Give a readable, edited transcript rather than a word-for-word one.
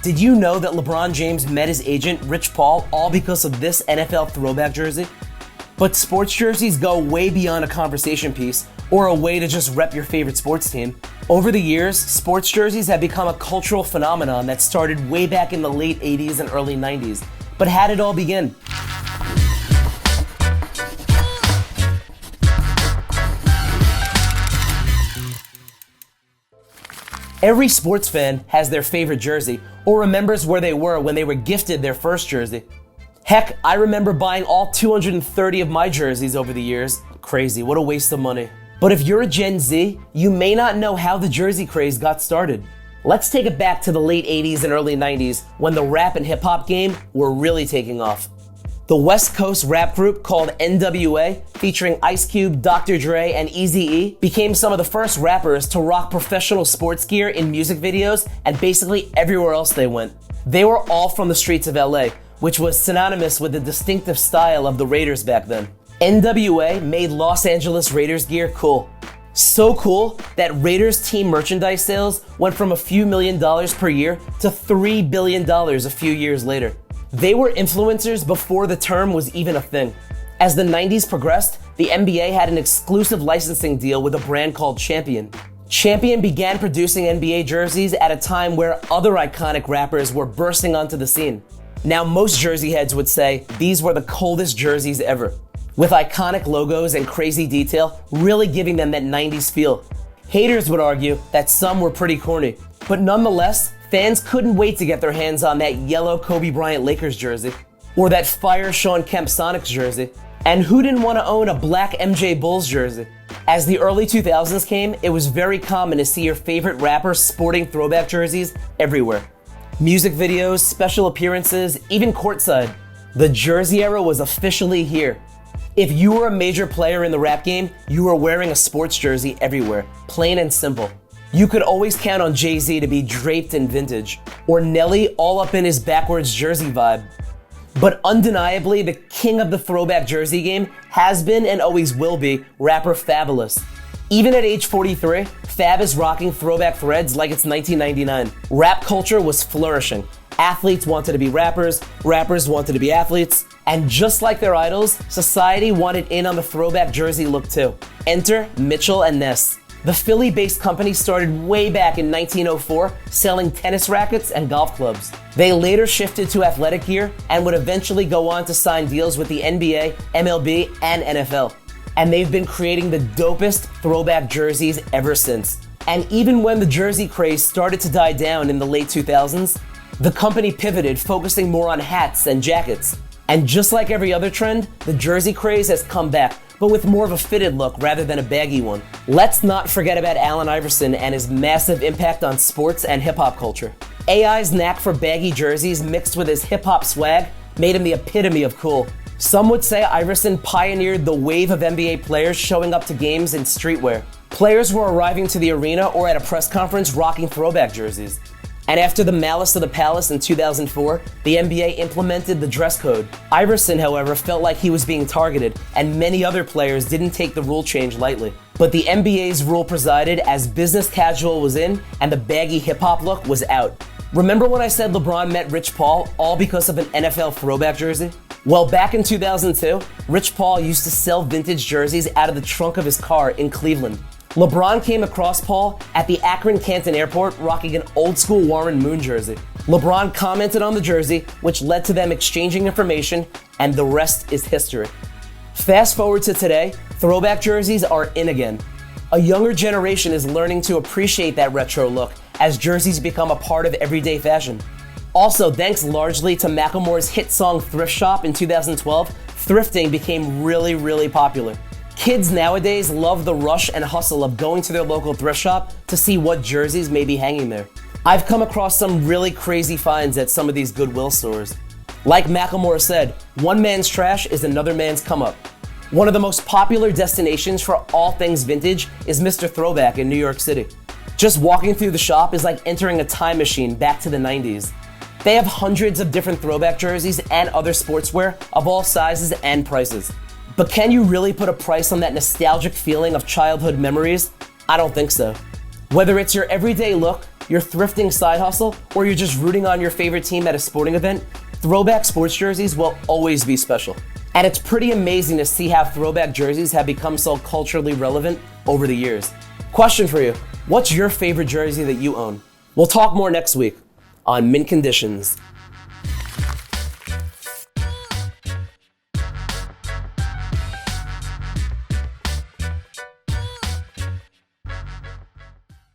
Did you know that LeBron James met his agent, Rich Paul, all because of this NFL throwback jersey? But sports jerseys go way beyond a conversation piece or a way to just rep your favorite sports team. Over the years, sports jerseys have become a cultural phenomenon that started way back in the late 80s and early 90s. But how did it all begin? Every sports fan has their favorite jersey or remembers where they were when they were gifted their first jersey. Heck, I remember buying all 230 of my jerseys over the years. Crazy, what a waste of money. But if you're a Gen Z, you may not know how the jersey craze got started. Let's take it back to the late 80s and early 90s when the rap and hip hop game were really taking off. The West Coast rap group called NWA, featuring Ice Cube, Dr. Dre, and Eazy-E, became some of the first rappers to rock professional sports gear in music videos and basically everywhere else they went. They were all from the streets of LA, which was synonymous with the distinctive style of the Raiders back then. NWA made Los Angeles Raiders gear cool. So cool that Raiders team merchandise sales went from a few $1 million per year to $3 billion a few years later. They were influencers before the term was even a thing. As the 90s progressed, the NBA had an exclusive licensing deal with a brand called Champion. Champion began producing NBA jerseys at a time where other iconic rappers were bursting onto the scene. Now, most jersey heads would say these were the coldest jerseys ever, with iconic logos and crazy detail really giving them that 90s feel. Haters would argue that some were pretty corny, but nonetheless, fans couldn't wait to get their hands on that yellow Kobe Bryant Lakers jersey, or that fire Shawn Kemp Sonics jersey. And who didn't want to own a black MJ Bulls jersey? As the early 2000s came, it was very common to see your favorite rappers sporting throwback jerseys everywhere. Music videos, special appearances, even courtside. The jersey era was officially here. If you were a major player in the rap game, you were wearing a sports jersey everywhere, plain and simple. You could always count on Jay-Z to be draped in vintage, or Nelly all up in his backwards jersey vibe. But undeniably, the king of the throwback jersey game has been and always will be rapper Fabolous. Even at age 43, Fab is rocking throwback threads like it's 1999. Rap culture was flourishing. Athletes wanted to be rappers, rappers wanted to be athletes, and just like their idols, society wanted in on the throwback jersey look too. Enter Mitchell and Ness. The Philly-based company started way back in 1904, selling tennis rackets and golf clubs. They later shifted to athletic gear and would eventually go on to sign deals with the NBA, MLB, and NFL. And they've been creating the dopest throwback jerseys ever since. And even when the jersey craze started to die down in the late 2000s, the company pivoted, focusing more on hats and jackets. And just like every other trend, the jersey craze has come back, but with more of a fitted look rather than a baggy one. Let's not forget about Allen Iverson and his massive impact on sports and hip-hop culture. AI's knack for baggy jerseys mixed with his hip-hop swag made him the epitome of cool. Some would say Iverson pioneered the wave of NBA players showing up to games in streetwear. Players were arriving to the arena or at a press conference rocking throwback jerseys. And after the Malice of the Palace in 2004, the NBA implemented the dress code. Iverson, however, felt like he was being targeted, and many other players didn't take the rule change lightly. But the NBA's rule presided as business casual was in and the baggy hip-hop look was out. Remember when I said LeBron met Rich Paul all because of an NFL throwback jersey? Well, back in 2002, Rich Paul used to sell vintage jerseys out of the trunk of his car in Cleveland. LeBron came across Paul at the Akron Canton Airport rocking an old-school Warren Moon jersey. LeBron commented on the jersey, which led to them exchanging information, and the rest is history. Fast forward to today, throwback jerseys are in again. A younger generation is learning to appreciate that retro look as jerseys become a part of everyday fashion. Also, thanks largely to Macklemore's hit song Thrift Shop in 2012, thrifting became really popular. Kids nowadays love the rush and hustle of going to their local thrift shop to see what jerseys may be hanging there. I've come across some really crazy finds at some of these Goodwill stores. Like Macklemore said, one man's trash is another man's come up. One of the most popular destinations for all things vintage is Mr. Throwback in New York City. Just walking through the shop is like entering a time machine back to the 90s. They have hundreds of different throwback jerseys and other sportswear of all sizes and prices. But can you really put a price on that nostalgic feeling of childhood memories? I don't think so. Whether it's your everyday look, your thrifting side hustle, or you're just rooting on your favorite team at a sporting event, throwback sports jerseys will always be special. And it's pretty amazing to see how throwback jerseys have become so culturally relevant over the years. Question for you, what's your favorite jersey that you own? We'll talk more next week on Mint Conditions.